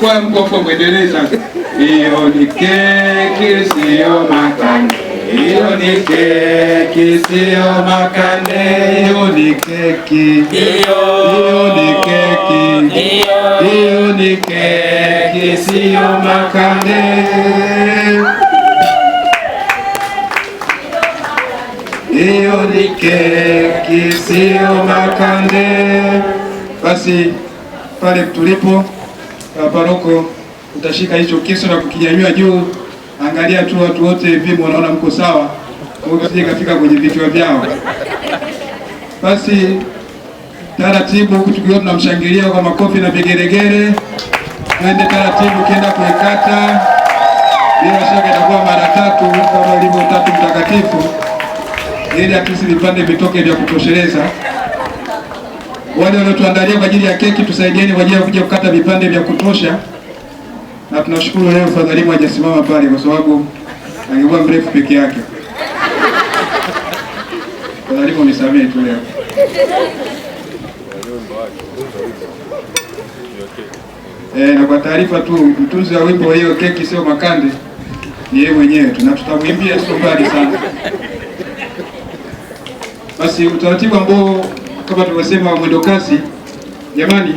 Kwa mkofo mwendeleza. Hiyo ni keki sio makande. Hiyo ni keki sio makande. Hiyo ni keki. Hiyo ni keki. Hiyo ni keki sio makande. Hiyo ni keki sio makande. Basi pale tulipo paroko utashika hicho kisu na kukinyanyua juu. Angalia tu watu wote vimo wanaona mko sawa, usije kafika kwenye vichwa vyao. Basi taratibu huku tukiwa tunamshangilia kwa makofi na vigeregere. Twende taratibu kienda kuikata. Bila shaka itakuwa mara 3 kama ilivyo Utatu Mtakatifu, ili atusi vipande vitoke vya kutosheleza. Wale waliotuandalia kwa ajili ya keki tusaidieni kwa ajili ya kuja kukata vipande vya kutosha. Na tunashukuru leo Fadhalimu hajasimama pale kwa sababu angekuwa mrefu peke yake. Fadhalimu nisamee tu leo. Na kwa taarifa tu, mtunzi wa wimbo hiyo keki sio makande ni yeye mwenyewe tu, na tutamwimbia sio mbali sana. Basi utaratibu ambao kama tulivyosema mwendo kasi, jamani,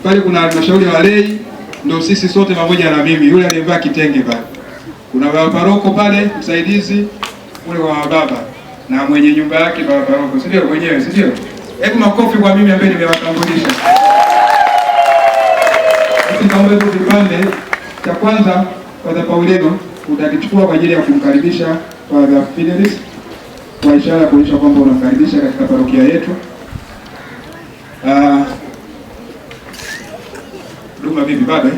pale kuna halmashauri ya walei, ndio sisi sote pamoja na mimi yule aliyevaa kitenge pale. Kuna baba paroko pale msaidizi ule wa baba na mwenye nyumba yake baba paroko, si ndio? Mwenyewe, si ndio? Hebu makofi kwa mimi ambaye nimewatambulisha. Sisi kama hizo vipande, cha kwanza Padre Paulino utakichukua kwa ajili ya kumkaribisha Padre Fidelis kwa ishara ya kuonyesha kwamba unamkaribisha katika parokia yetu. Duma vipi baba?